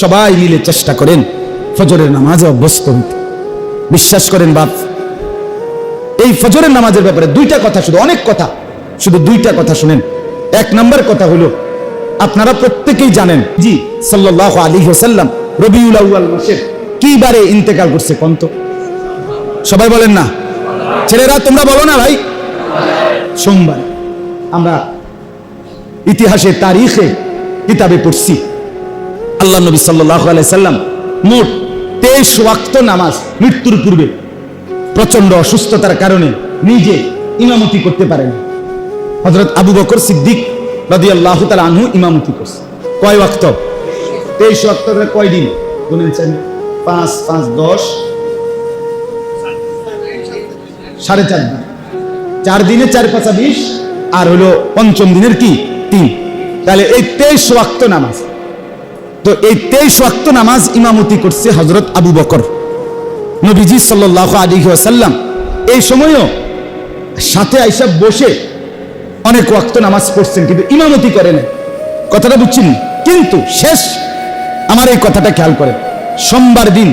সবাই মিলে চেষ্টা করেন ফজরের নামাজে অভ্যস্ত হইতে। বিশ্বাস করেন বাপ, এই ফজরের নামাজের ব্যাপারে দুইটা কথা, শুধু অনেক কথা, শুধু দুইটা কথা শুনেন। এক নম্বর কথা হলো, আপনারা প্রত্যেকেই জানেন জি সাল্লাল্লাহু আলাইহি ওয়াসাল্লাম রবিউল আউয়াল মাসের কি বারে ইন্তেকাল করছে কোন তো? সবাই বলেন না, ছেলেরা তোমরা বলো না ভাই। সোমবার। আমরা ইতিহাসে তারিখে কিতাবে পড়ছি আল্লাহ নবী সাল্লাল্লাহু আলাইহি সাল্লাম মোট 23 ওয়াক্ত নামাজ মৃত্যুর পূর্বে প্রচন্ড অসুস্থতার কারণে নিজে ইমামতি করতে পারেন। হযরত আবু বকর সিদ্দিক রাদিয়াল্লাহু তাআলা আনহু ইমামতি করছে। কয় ওয়াক্ত? 23 ওয়াক্তের কয় দিন গুনেন? 5 5 10 4.5 দিন। 4 দিনে 4 5 20 আর হলো পঞ্চম দিনের কি 3। তাহলে এই 23 ওয়াক্ত নামাজ, তো এই 23 ওয়াক্ত নামাজ ইমামতি করছে হযরত আবু বকর। নবীজি সাল্লাল্লাহু আলাইহি ওয়াসাল্লাম এই সময়ও সাথে আইসা বসে অনেক ওয়াক্ত নামাজ পড়ছেন, কিন্তু ইমামতি করেন। কথাটা বুঝছেন? কিন্তু শেষ আমার এই কথাটা খেয়াল করেন, সোমবার দিন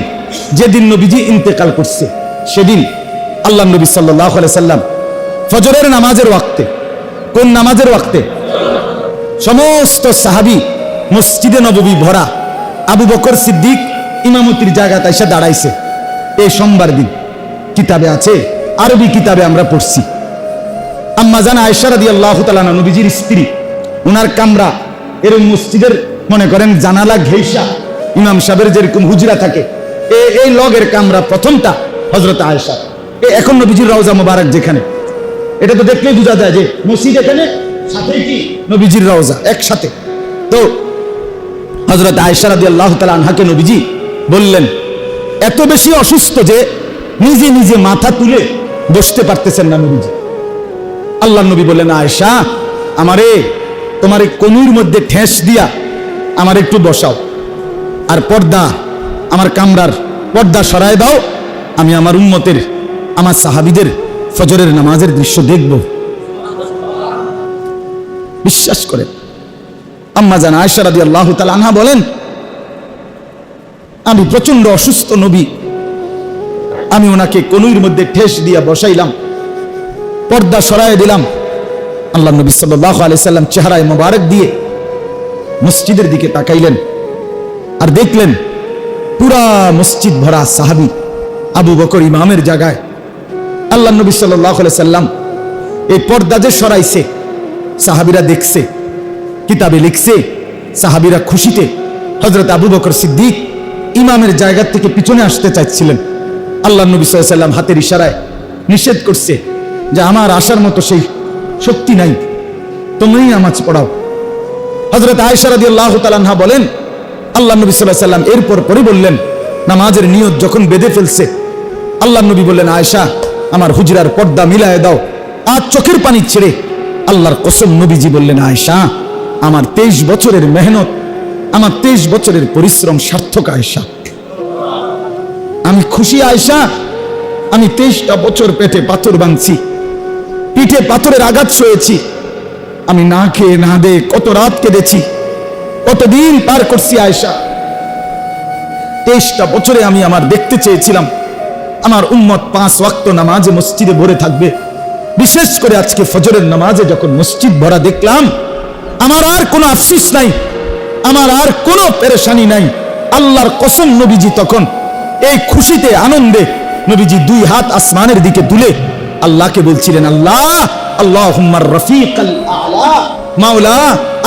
যেদিন নবীজি ইন্তেকাল করছে সেদিন আল্লাহ নবী সাল্লাল্লাহু আলাইহি সাল্লাম ফজরের নামাজের ওয়াক্তে, কোন নামাজের ওয়াক্তে? সমস্ত সাহাবী মসজিদে নববী ভরা, আবু বকর সিদ্দিক ইমামতির জায়গাতে এসে দাঁড়াইছে। এই সোমবার দিন কিতাবে আছে, আরবি কিতাবে আমরা পড়ছি। আম্মা জান আয়েশা রাদিয়াল্লাহু তাআলা নবীজির স্ত্রী, ওনার কামরা এরকম মসজিদের মনে করেন জানালা ঘেইসা ইমাম সাহেবের যেরকম হুজরা থাকে, এই লগের কামরা প্রথমটা হযরত আয়েশা। এখন নবীজির রওজা মোবারক যেখানে, এটা তো দেখলেই বোঝা যায় যে মসজিদ এখানে, সাথে কি নবীজির রওজা একসাথে। তো হযরত আয়েশা রাদিয়াল্লাহু তাআলা আনহাকে নবীজি বললেন, এত বেশি অসুস্থ যে নিজে নিজে মাথা তুলে বসতে পারতেছেন না নবীজি। আল্লাহ নবী বললেন, আয়েশা আমারে তোমার এই কনুর মধ্যে ঠেস দিয়া আমার একটু বসাও, আর পর্দা, আমার কামরার পর্দা সরায় দাও, আমি আমার উম্মতের, আমার সাহাবীদের ফজরের নামাজের দৃশ্য দেখব। বিশ্বাস করেন, আম্মা জান আয়েশা রাদিয়াল্লাহু তাআলা আনহা বলেন, আমি প্রচন্ড অসুস্থ নবী, আমি ওনাকে কনুইর মধ্যে ঠেস দিয়া বসাইলাম, পর্দা সরায় দিলাম। আল্লাহ নবী সাল্লাল্লাহু আলাইহি সাল্লাম চেহারায় মোবারক দিয়ে মসজিদের দিকে তাকাইলেন, আর দেখলেন পুরা মসজিদ ভরা সাহাবী, আবু বকর ইমামের জায়গায়। আল্লাহ নবী সাল্লাল্লাহু আলাইহি সাল্লাম এই পর্দা যে সরাইছে সাহাবীরা দেখছে, কিতাবে লিখছে, সাহাবীরা খুশিতে হযরত আবু বকর সিদ্দিক ইমামের জায়গা থেকে পিছনে আসতে চাইছিলেন। আল্লাহ নবী সাল্লাল্লাহু আলাইহি সাল্লাম হাতের ইশারায় নিষেধ করছে যে আমার আসার মতো সেই শক্তি নাই, তোমরাই নামাজ পড়াও। হযরত আয়েশা রাদিয়াল্লাহু তাআলা আনহা বলেন, আল্লাহ নবী সাল্লাল্লাহু আলাইহি সাল্লাম এরপর পরে বললেন, নামাজের নিয়ত যখন বেঁধে ফেলছে, আল্লাহ নবী বললেন, আয়েশা আমার হুজরার পর্দা মিলায় দাও। আর চোখের পানি ছেড়ে আল্লাহর কসম নবীজি বললেন, আয়েশা আমার 23 বছরের মেহনত, আমার 23 বছরের পরিশ্রম সার্থক আয়েশা, আমি খুশি আয়েশা। আমি 23টা বছর পেটে পাথর বাঁধছি, পিঠে পাথরের আঘাত সয়েছি, আমি না খেয়ে না দে কত রাত কেঁদেছি, কতদিন পার করছি আয়েশা। 23টা বছরে আমি আমার দেখতে চেয়েছিলাম আমার উম্মত 5 ওয়াক্ত নামাজে মসজিদে ভরে থাকবে। বিশেষ করে আজকে ফজরের নামাজে যখন মসজিদ ভরা দেখলাম, আমার আর কোনো আফসোস নাই, আমার আর কোনো পেরেশানি নাই। আল্লাহর কসম নবীজি তখন এই খুশিতে আনন্দে নবীজি 2 হাত আসমানের দিকে তুলে আল্লাহকে বলছিলেন, আল্লাহ আল্লাহুম্মার রফিকাল আ'লা, মাওলা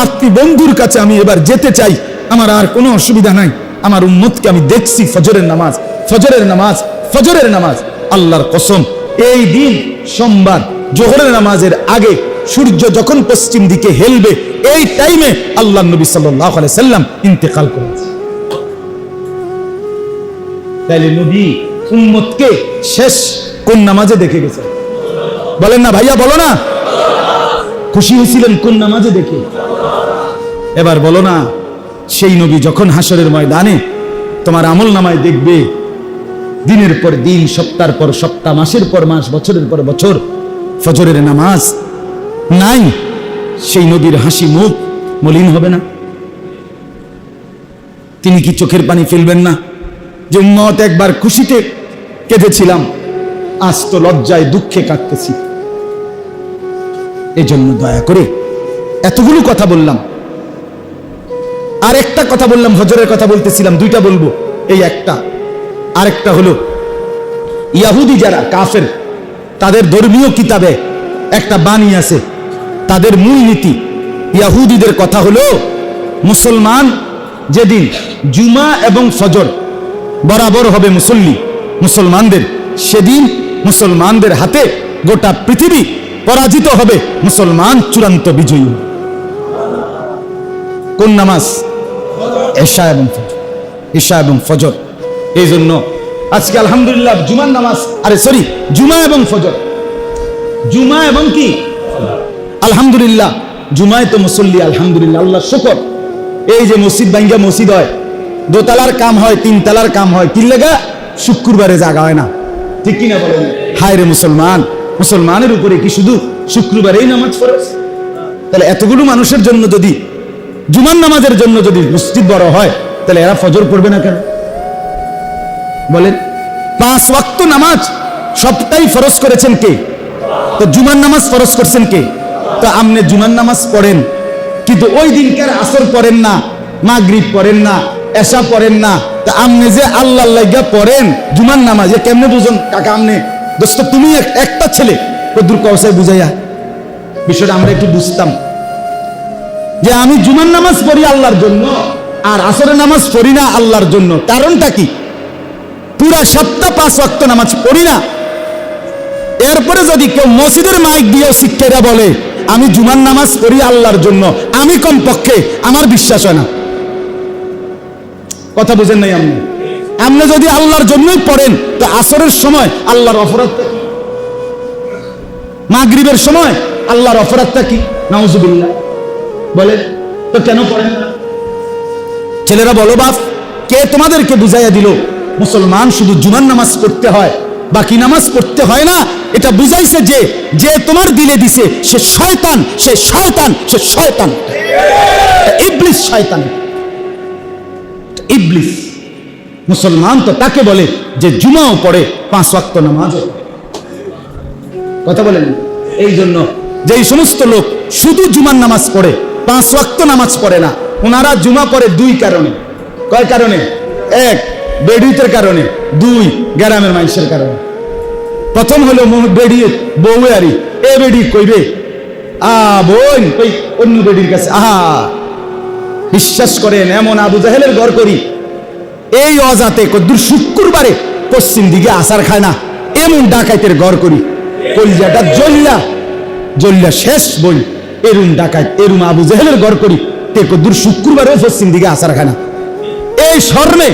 আপনি বন্ধুর কাছে আমি এবার যেতে চাই, আমার আর কোনো অসুবিধা নাই, আমার উম্মতকে আমি দেখছি ফজরের নামাজ, ফজরের নামাজ, ফজরের নামাজ। আল্লাহর কসম এই দিন সোমবার জোহরের নামাজের আগে সূর্য যখন পশ্চিম দিকে হেলবে, এই টাইমে আল্লাহ নবী সাল্লাল্লাহু আলাইহি সাল্লাম ইন্তেকাল করেছে। তাইলে নবী উম্মতকে শেষ কোন নামাজে দেখে গেছে? বলেন না ভাইয়া, বলো না, খুশি হয়েছিলেন কোন নামাজে দেখে? এবার বলো না, সেই নবী যখন হাসরের ময়দানে তোমার আমল নামায় দেখবে দিনের পর দিন, সপ্তাহের পর সপ্তাহ, মাসের পর মাস, বছরের পর বছর ফজরের নামাজ নাই, সেই নবীর হাসি মুখ মলিন হবে না? তিনি কি চোখের পানি ফেলবেন না যে উম্মত একবার খুশিতে কেঁদেছিলাম, আজ তো লজ্জায় দুঃখে কাঁদতেছি। এজন্য দয়া করে এতগুলো কথা বললাম। আর একটা কথা বললাম, হজরের কথা বলতেছিলাম, দুইটা বলবো, এই একটা। আরেকটা হলো ইয়াহুদি যারা কাফের, তাদের ধর্মীয় কিতাবে একটা বাণী আছে, তাদের মূলনীতি। ইয়াহুদিদের কথা হলো মুসলমান যেদিন জুমা এবং ফজর বরাবর হবে মুসলমানদের, সেদিন মুসলমানদের হাতে গোটা পৃথিবী পরাজিত হবে, মুসলমান চূড়ান্ত বিজয়ী। কোন নামাজ? এশা এবং ফজর, এশা এবং ফজর। এই জন্য আজকে আলহামদুলিল্লাহ জুমার নামাজ, জুমা এবং ফজর, জুমা এবং কি আলহামদুলিল্লাহ, জুমায় তো মুসল্লি আলহামদুলিল্লাহ, আল্লাহ শুকর। এই যে মসজিদ ভাঙ্গা মসজিদ হয়, দোতলার কাম হয়, তিনতলার কাম হয়, কি লাগা? শুক্রবারে জাগা হয় না, ঠিক কিনা বলেন? হায় রে মুসলমান, মুসলমানের উপরে কি শুধু শুক্রবারেই নামাজ ফরজ? তাহলে এতগুলো মানুষের জন্য যদি জুমার নামাজের জন্য যদি মসজিদ বড় হয়, তাহলে এরা ফজর পড়বে না কেন বলেন? 5 ওয়াক্ত নামাজ সবটাই ফরজ করেছেন কে? তো জুমার নামাজ ফরজ করছেন কে? তো আপনি জুমার নামাজ পড়েন, কিন্তু ওই দিনকার আসর পড়েন না, মাগরিব পড়েন না, এশা পড়েন না। তা আপনি যে আল্লাহর লাগা পড়েন জুমার নামাজ, এ কেমনে বুঝুন কাকা? আপনি দোস্ত, তুমি একটা ছেলে কদ্দুর কওসায় বুঝাইয়া বিষয়টা আমরা একটু বুঝতাম যে আমি জুমার নামাজ পড়ি আল্লাহর জন্য আর আসরের নামাজ পড়ি না আল্লাহর জন্য। কারণটা কি? পুরা সপ্তাহ 5 ওয়াক্ত নামাজ পড়ি না, এরপরে যদি কেউ মসজিদের মাইক দিয়েও শিক্ষারা বলে আমি জুমার নামাজ পড়ি আল্লাহর জন্য, আমি কমপক্ষে আমার বিশ্বাস হয় না। কথা বুঝেন নাই? আপনি যদি আল্লাহর জন্যই পড়েন, তো আসরের সময় আল্লাহর অপরাধটা কি? মাগরিবের সময় আল্লাহর অপরাধটা কি? নাউজুবিল্লাহ বলেন তো, কেন পড়েন না? ছেলেরা বলো, বাপ কে তোমাদেরকে বুঝাইয়া দিল মুসলমান শুধু জুমার নামাজ পড়তে হয়, বাকি নামাজ পড়তে হয় না? এটা বুঝাইছে যে তোমার দিলে দিছে সে শয়তান, সে শয়তান, সে শয়তান, ইবলিস, শয়তান, ইবলিস। মুসলমান তো তাকে বলে যে জুমাও পড়ে, 5 ওয়াক্ত নামাজও। কথা বলেন? এই জন্য যেই সমস্ত লোক শুধু জুমার নামাজ পড়ে, 5 ওয়াক্ত নামাজ পড়ে না, ওনারা জুমা পড়ে 2 কারণে। কয় কারণে? 1 বেডিতের কারণে, 2 গ্রামের মানুষের কারণে। প্রথম হলো বেডি বউয়ারি, এ বেডি কইবে বোন কই অন্য বেডির কাছে, বিশ্বাস করেন এমন আবু জাহেলের ঘর করি, এই অজাতে কদ্দুর শুক্রবারে পশ্চিম দিকে আসার খায় না, এমন ডাকাইতের ঘর করি, কলিজাটা জ্বল্লা শেষ বই, এরুম ডাকাইত, এরুম আবু জাহেলের ঘর করি, তে কদ্দুর শুক্রবারেও পশ্চিম দিকে আসার খায় না। এই শর্মে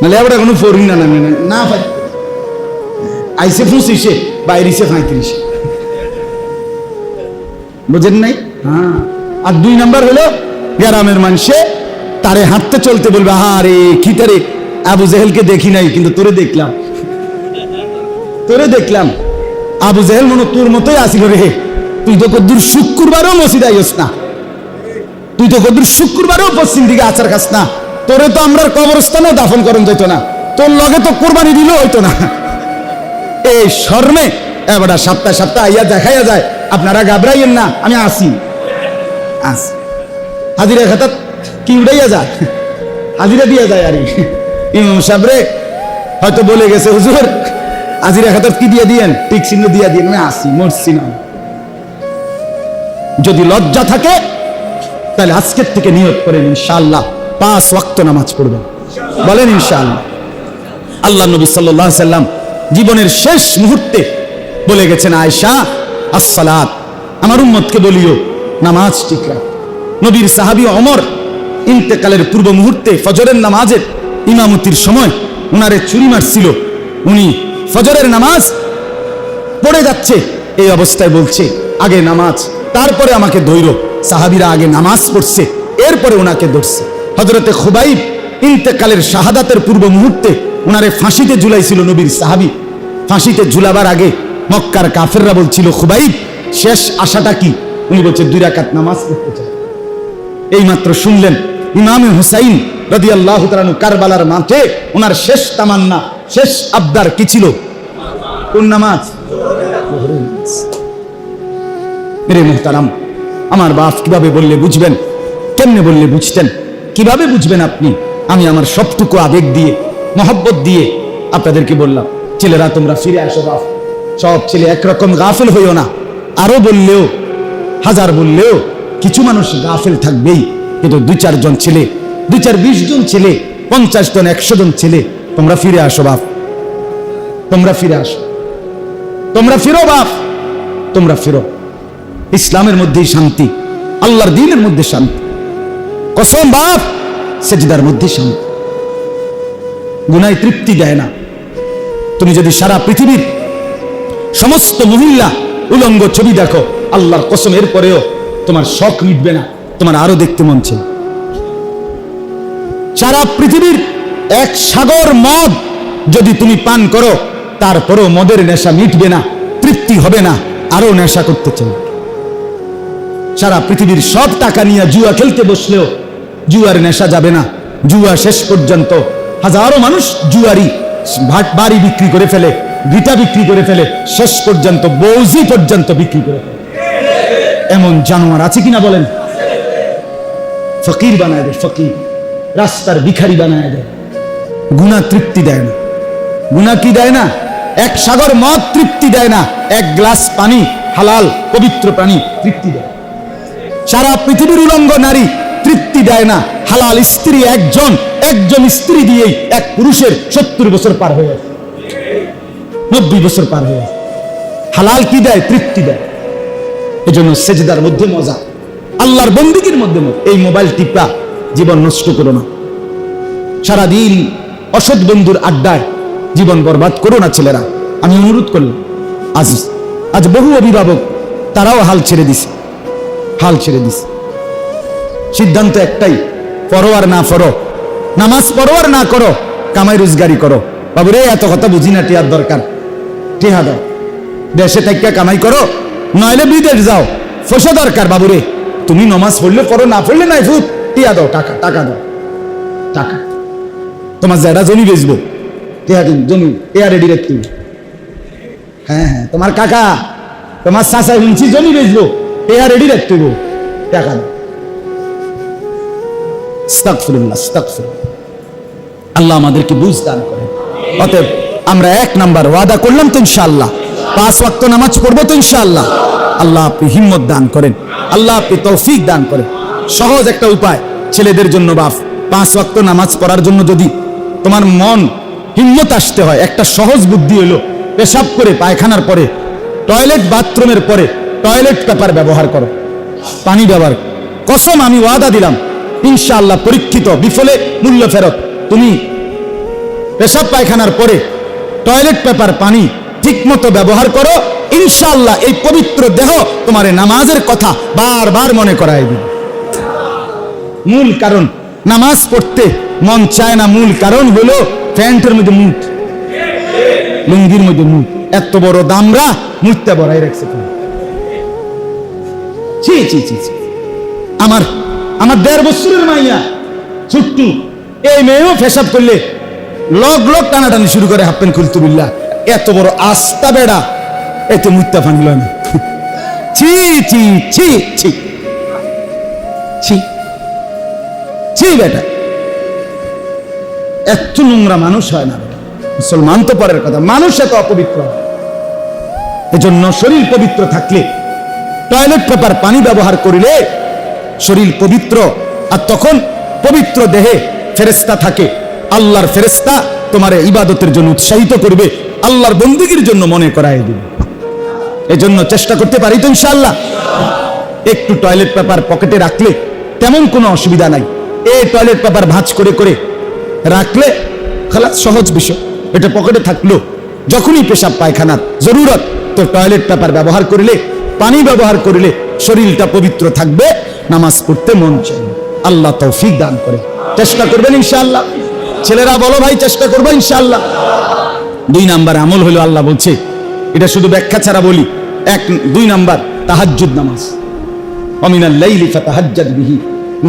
নাহলে এবার কোনো ফোরিং না না ভাই, আইসে 25 বাইরিছে 35, বুঝেন নাই? হ্যাঁ। আর 2 নাম্বার হলো গ্রামের মানুষে তারে হাঁটতে চলতে বলবে, আরে খিতারে আবু জাহেলকে দেখি নাই কিন্তু তোরে দেখলাম, আবু জাহেল মনে তোর মতোই আসিল রে, তুই তো কদ্দুর শুক্রবারও মসজিদ আইস না, তুই তো কদ্দুর শুক্রবারও পশ্চিম দিকে আচার খাস না, তোরে তো আমরা কবরস্থানেও দাফন করন যেত না, তোর লগে তো কোরবানি দিলেও হইতো না। এই শর্মে এবার সপ্তাহে আইয়া দেখাইয়া যায়, আপনারা ঘাবড়াইয়েন না, আমি আসি হাজিরা খাতা কি উড়াইয়া যায়, হাজিরা দিয়া যায়। আর ইমাম সাহেবরে হয়তো বলে গেছে, হুজুর হাজিরা খাতা কি দিয়ে দিয়েন, টিক চিহ্ন দিয়া দিয়েন, আমি আসি, মরছি না। যদি লজ্জা থাকে তাহলে আজকের থেকে নিয়ত করেন ইনশাআল্লাহ 5 ওয়াক্ত নামাজ পড়বেন, বলেন ইনশাআল্লাহ। আল্লাহ নবী সাল্লাল্লাহু আলাইহি সাল্লাম জীবনের শেষ মুহূর্তে বলে গেছেন, আয়েশা আসসালাত, আমার উম্মতকে বলিও নামাজ ঠিক রাখ। নবীর সাহাবী ওমর ইন্তেকালের পূর্ব মুহূর্তে ফজরের নামাজের ইমামতির সময় উনারে ছুরি মারছিল, উনি ফজরের নামাজ পড়ে যাচ্ছে, এই অবস্থায় বলছে আগে নামাজ, তারপরে আমাকে ধৈর্য। সাহাবীরা আগে নামাজ পড়ছে, এরপরে ওনাকে ধরছে। হযরতে খুবাইব ইন্তেকালের শাহাদাতের পূর্ব মুহূর্তে উনারে ফাঁসিতে ঝুলাইছিল নবীর সাহাবী। ফাঁসিতে ঝুলাবার আগে মক্কার কাফেররা বলছিল, খুবাইব শেষ আশাটা কি? উনি বলছে 2 রাকাত নামাজ পড়তে চাই। এইমাত্র শুনলেন ইমামে হুসাইন রাদিয়াল্লাহু তাআলা আনহু কারবালার মাঠে ওনার শেষ তামান্না, শেষ আবদার কি ছিল? কোন নামাজ? মেরে মুহতারাম, আমার বাপ কিভাবে বললে বুঝবেন, কেমনে বললে বুঝতেন, কিভাবে বুঝবেন আপনি? আমি আমার সবটুকু আবেগ দিয়ে, মহব্বত দিয়ে আপনাদেরকে বললাম, ছেলেরা তোমরা ফিরে আসো বাপ। সব ছেলে একরকম গাফেল হইও না। আরো বললেও, হাজার বললেও কিছু মানুষ গাফেল থাকবেই, কিন্তু 2-4 জন ছেলে, 2-4-20 জন ছেলে, 50 জন 100 জন ছেলে, তোমরা ফিরে আসো বাপ। তোমরা ফিরে আসো, তোমরা ফিরো বাপ, তোমরা ফিরো। ইসলামের মধ্যেই শান্তি, আল্লাহর দ্বীনের মধ্যে শান্তি। কসম বাপ, সেজদার মধ্যে শান্তি। গুনায় তৃপ্তি দেয় না। তুমি যদি সারা পৃথিবীর সমস্ত মহিলা উলঙ্গ ছবি দেখো, আল্লাহর কসম এর পরেও তোমার শখ মিটবে না, তোমার আরো দেখতে মন চাই। সারা পৃথিবীর 1 সাগর মদ যদি তুমি পান করো, তারপরেও মদের নেশা মিটবে না, তৃপ্তি হবে না, আরো নেশা করতে চাই। সারা পৃথিবীর সব টাকা নিয়ে জুয়া খেলতে বসলেও জুয়ার নেশা যাবে না। জুয়া শেষ পর্যন্ত হাজারো মানুষ জুয়ারি বাড়ি বিক্রি করে ফেলে, ভিটা বিক্রি করে ফেলে, শেষ পর্যন্ত বৌজি পর্যন্ত বিক্রি করে ফেলে। এমন জানোয়ার আছে কিনা বলেন? ফকির বানায় দেয়, ফকির রাস্তার ভিখারি বানায় দেয়। গুনাহ তৃপ্তি দেয় না। গুনাহ কি দেয় না? 1 সাগর মদ তৃপ্তি দেয় না, 1 গ্লাস পানি, হালাল পবিত্র পানি তৃপ্তি দেয়। সারা পৃথিবীর উলঙ্গ নারী তৃপ্তি দেয় না। হালাল স্ত্রী একজন স্ত্রী দিয়েই 1 পুরুষের 70 বছর পার হয়ে যায়, 90 বছর পার হয়ে যায়। হালাল কি দেয়? তৃপ্তি দেয়। এজন্য সেজদার মধ্যে মজা, আল্লাহর বন্দেগীর মধ্যে মজা। এই মোবাইল টিপা জীবন নষ্ট করো না। সারাদিন অসৎ বন্ধুর আড্ডায় জীবন বরবাদ করো না ছেলেরা। আমি অনুরোধ করলাম, আজ বহু অভিভাবক তারাও হাল ছেড়ে দিছে। সিদ্ধান্ত একটাই, পড়ো আর না পড়ো, নামাজ পড়ো আর না করো, কামাই রোজগারি করো। বাবুরে এত কথা বুঝি না, টিয়ার দরকার, টিহা দাও, দেশে থেকে কামাই করো, নইলে বিদেশ যাও, পয়সা দরকার। বাবুরে তুমি নামাজ পড়লে পড়ো, না পড়লে নাই, ভূত, টিয়া দাও, টাকা দাও, টাকা। তোমার যারা জমি বেচবো, টিয়া দিন, জমি টিয়া রেডি রাখতে। হ্যাঁ, তোমার কাকা, তোমার চাচা শুনছি জমি বেচবো, টিয়া রেডি রাখতে, টাকা দাও। আস্তাগফিরুল্লাহ, আস্তাগফিরুল্লাহ। আল্লাহ আমাদেরকে বুঝ দান করেন। অতএব আমরা 1 নাম্বার ওয়াদা করলাম তো ইনশাআল্লাহ 5 ওয়াক্ত নামাজ পড়বো তো ইনশাআল্লাহ। আল্লাহ আপনি হিম্মত দান করেন, আল্লাহ আপনি তৌফিক দান করেন। সহজ একটা উপায় ছেলেদের জন্য বাপ, 5 ওয়াক্ত নামাজ পড়ার জন্য যদি তোমার মন হিম্মত আসতে হয়, একটা সহজ বুদ্ধি হলো, পেশাব করে পায়খানার পরে, টয়লেট বাথরুমের পরে টয়লেট পেপার ব্যবহার করো, পানি ব্যবহার। কসম, আমি ওয়াদা দিলাম ইনশাআল্লাহ, পরীক্ষিত, বিফলে মূল্য ফেরত। তুমি পেশাব পায়খানার পরে টয়লেট পেপার পানি ঠিক মতো ব্যবহার করো, ইনশাআল্লাহ এই পবিত্র দেহ তোমার নামাজের কথা বারবার মনে করায় দিবে। মূল কারণ নামাজ পড়তে মন চায় না, মূল কারণ হলো প্যান্টের মধ্যে মুঠ, লুঙ্গির মধ্যে মুঠ। এত বড় দামরা মুঠটা বড়াই রাখছে। আমার 1.5 বছরের মাইয়া ছুট্টু, এই মেয়েও পেশাব করলে লগ টানাটানি শুরু করে, হাফ প্যান্ট খুলতে বিল্লাহ। এত বড় আস্তা বেড়া, এত মুত্তা ফানিল না। ছি ছি ছি ছি ছি ছি বেটা, এত নোংরা মানুষ হয় না। মুসলমান তো পরের কথা, মানুষ এত অপবিত্র। এজন্য শরীর পবিত্র থাকলে টয়লেট পেপার পানি ব্যবহার করিলে শরীর পবিত্র, আর তখন পবিত্র দেহে ফেরেশতা থাকে। আল্লাহর ফেরেশতা তোমার ইবাদতের জন্য উৎসাহিত করবে, আল্লাহর বন্দেগীর জন্য মনে করায় দিবে। এজন্য চেষ্টা করতে পারি তো ইনশাআল্লাহ। একটু টয়লেট পেপার পকেটে রাখলে তেমন কোনো অসুবিধা নাই। এই টয়লেট পেপার ভাঁজ করে করে রাখলে খালাস, সহজ বিষয়। এটা পকেটে থাকলো, যখনই পেশাব পায়খানার জরুরত তো টয়লেট পেপার ব্যবহার করিলে, পানি ব্যবহার করিলে শরীরটা পবিত্র থাকবে, নামাজ পড়তে মন চাইবে। আল্লাহ তৌফিক দান করে। চেষ্টা করবেন ইনশাআল্লাহ। ছেলেরা বলো ভাই, চেষ্টা করবো ইনশাআল্লাহ। 2 নাম্বার আমল হলো, আল্লাহ বলছে, এটা শুধু ব্যাখ্যা ছাড়া বলি। 2 নাম্বার তাহাজ্জুদ নামাজ। ওয়া মিনাল লাইলি ফাতাহাজ্জাদ বিহি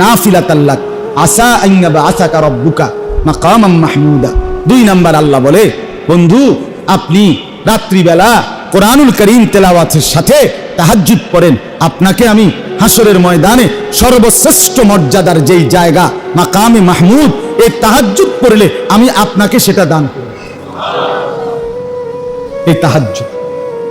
নাফিলাতাল লাক আসা আন ইয়াবআসাকা রাব্বুকা মাকামাম মাহমুদা। 2 নাম্বার আল্লাহ বলে, বন্ধু আপনি রাত্রিবেলা কোরআনুল কারীম তেলাওয়াতের সাথে তাহাজ্জুদ পড়েন, আপনাকে আমি হাসরের ময়দানে সর্বশ্রেষ্ঠ মর্যাদার যেই জায়গা মাকামে মাহমুদ, এই তাহাজ্জুদ পড়লে আমি আপনাকে সেটা দান করব। এই তাহাজ্জুদ,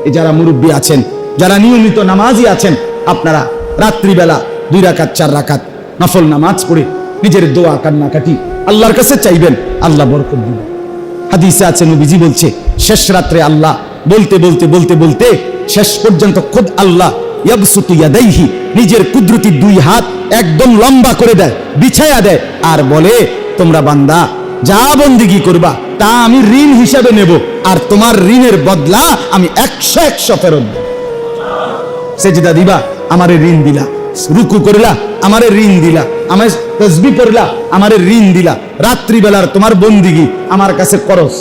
এই যারা মুরব্বী আছেন, যারা নিয়মিত নামাজি আছেন, আপনারা রাত্রিবেলা 2 রাকাত 4 রাকাত নফল নামাজ পড়ে নিজের দোয়া কান্নাকাটি আল্লাহর কাছে চাইবেন, আল্লাহ বরকত দিবেন। হাদিসে আছে, নবীজি বলছে, শেষ রাত্রে আল্লাহ বলতে বলতে বলতে বলতে শেষ পর্যন্ত খুদ আল্লাহ ইয়াবসুতু ইয়াদাইহি, নিজের কুদরতি 2 হাত একদম লম্বা করে দেয়, বিছায়া দেয়, আর বলে, তোমরা বান্দা যা বন্দেগী করবা তা আমি ঋণ হিসাবে নেব, আর তোমার ঋণের বদলা আমি 100 ফেরত দেব। সেজদা দিবা, আমারে ঋণ দিলা, রুকু করলা, আমারে ঋণ দিলা, আমায় তাসবিহ পড়লা, আমারে ঋণ দিলা। রাত্রিবেলার তোমার বন্দিগি আমার কাছে করস,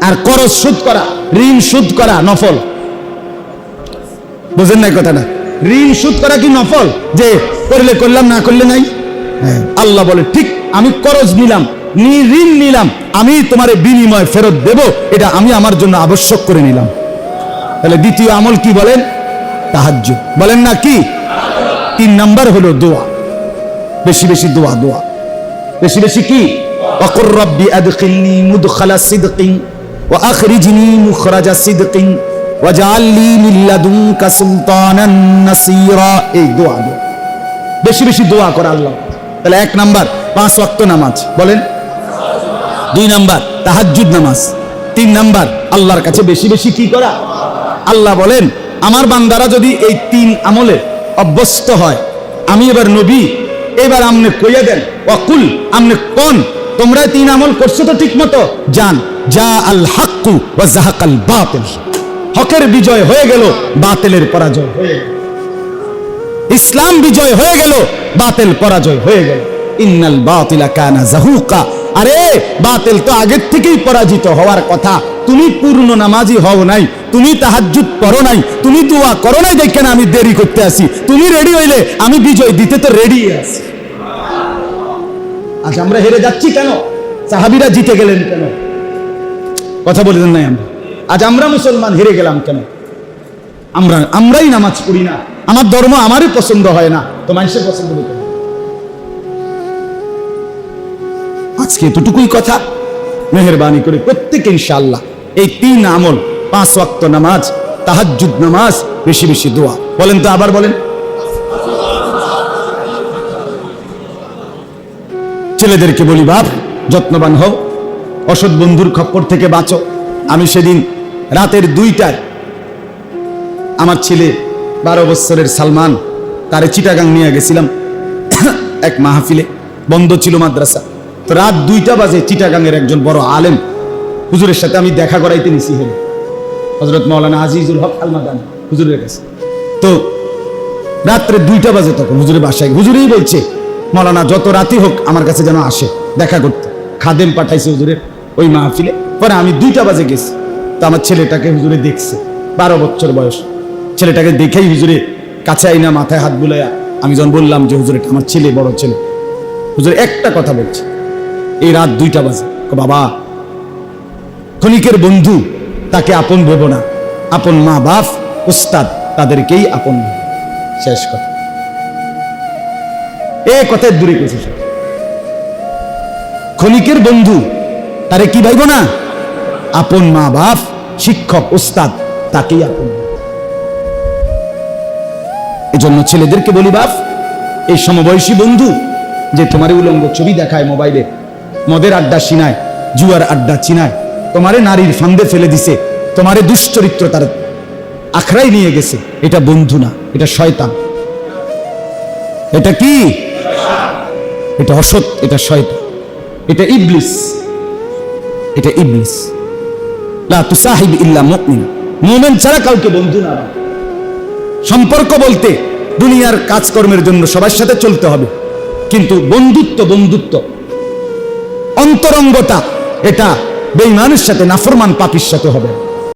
আর করস সুদ করা, ঋণ সুদ করা নফল। বুঝেন নাই কথাটা? ঋণ সুদ করা কি নফল? যে করলে করলাম, না করলে নাই। আল্লাহ বলে, ঠিক আমি করজ নিলাম, ঋণ নিলাম, আমি তোমারে বিনিময় ফেরত দেব, এটা আমি আমার জন্য আবশ্যক করে নিলাম। তাহলে দ্বিতীয় আমল কি বলেন? তাহাজ্জুদ। বলেন না কি? 3 নাম্বার হলো দোয়া, বেশি বেশি দোয়া। দোয়া বেশি বেশি কি? ওয়াকুর রব্বি আদখিলনি মুদখালা সিদকিন ওয়া আখরিজনি মুখরাজা সিদকিন ওয়াজআল লি মিন লাদুনকা সুলতানান নাসীরা। এই দোয়া বেশি বেশি দোয়া করা আল্লাহ। তাহলে 1 নাম্বার 5 ওয়াক্ত নামাজ, বলেন। 2 নাম্বার তাহাজ্জুদ নামাজ। 3 নাম্বার আল্লাহর কাছে বেশি বেশি কি করা? আল্লাহ বলেন, আমার বান্দারা যদি এই 3 আমলে অভ্যস্ত হয়, আমি এবার নবী, এবার আমনে কইয়া দেন, ওয়াকুল আমনে কোন তোমরা 3 আমল করছো তো ঠিক মতো, জান যা আল হাক্কু ওয়া যাহাকাল বাতিল, হকের বিজয় হয়ে গেল, বাতিলের পরাজয় হয়ে গেল। ইসলাম বিজয় হয়ে গেল, বাতিল পরাজয় হয়ে গেল। ইন্নাল বাতিলা কানা যাহুকা, আরে বাতিল তো আগের থেকেই পরাজিত হওয়ার কথা। তুমি পূর্ণ নামাজি হও নাই, তুমি তাহাজ্জুদ পড়ো নাই, তুমি দোয়া করো নাই, দেখেন আমি দেরি করতে আসি। তুমি রেডি হইলে আমি বিজয় দিতে তো রেডি আছি। আজ আমরা হেরে যাচ্ছি কেন? সাহাবীরা জিতে গেলেন কেন? কথা বলে দেন নাই আমরা। আজ আমরা মুসলমান হেরে গেলাম কেন? আমরাই নামাজ পড়ি না, আমার ধর্ম আমারই পছন্দ হয় না, তো মানুষের পছন্দ হতে। আজকে এতটুকুই কথা। মেহেরবানি করে প্রত্যেকে ইনশাআল্লাহ এই 3 আমল, 5 ওয়াক্ত নামাজ, তাহাজ্জুদ নামাজ, বেশি বেশি দোয়া। বলেন তো, আবার বলেন। ছেলেদেরকে বলি, বাপ যত্নবান হও, অসৎ বন্ধুর খপ্পর থেকে বাঁচো। আমি সেদিন রাতের 2টায় আমার ছেলে 12 বছরের সালমান, তারে চিটাগাং নিয়ে গেছিলাম এক মাহফিলে, বন্ধ ছিল মাদ্রাসা। তো রাত 2টা বাজে চিটাগাংয়ের একজন বড় আলেম হুজুরের সাথে আমি দেখা করাইতে নিছি, হেলে হযরত মাওলানা আজিজুল হক আল মাদানী হুজুরের কাছে। তো রাত্রে 2টা বাজে, তখন হুজুরের বাসায়, হুজুরই বলছে, মাওলানা যত রাতি হোক আমার কাছে যেন আসে দেখা করতে। খাদেম পাঠাইছে হুজুরের ওই মাহফিলে। পরে আমি 2টা বাজে গেছি, তো আমার ছেলেটাকে হুজুরে দেখছে, 12 বছর বয়স। ছেলেটাকে দেখেই হুজুরে কাছে আইনা মাথায় হাত বুলাইয়া, আমি যখন বললাম যে হুজুর এটা আমার ছেলে, বড় ছেলে, হুজুর একটা কথা বলছে, এই রাত 2টা বাজে, বাবা ক্ষণিকের বন্ধু তাকে আপন ভেবো না, আপন মা বাপ উস্তাদ তাদেরকেই আপন ভেবো। শেষ কথা, এই কথায় দূরে গেছে। ক্ষণিকের বন্ধু তারে কি ভাইব না, আপন মা বাপ, শিক্ষক, উস্তাদ তাকেই আপন। এজন্য ছেলেদেরকে বলি, বাপ এই সমবয়সী বন্ধু যে তোমার উলঙ্গ ছবি দেখায় মোবাইলে, মদের আড্ডা চিনায়, জুয়ার আড্ডা চিনায়, তোমারে নারীর ফান্দে ফেলে দিছে, তোমারে দুশ্চরিত্র তার আখড়াই নিয়ে গেছে, এটা বন্ধু না, এটা শয়তান। এটা কি? এটা অসৎ, এটা শয়তান, এটা ইবলিস, এটা ইবলিস। লা তুসাহিব ইল্লা মুমিন, মুমিন ছাড়া কাউকে বন্ধু না। সম্পর্ক বলতে দুনিয়ার কাজকর্মের জন্য সবার সাথে চলতে হবে, কিন্তু বন্ধুত্ব, অন্তরঙ্গতা, এটা বেঈমানের সাথে, নাফরমান পাপীর সাথে হবে।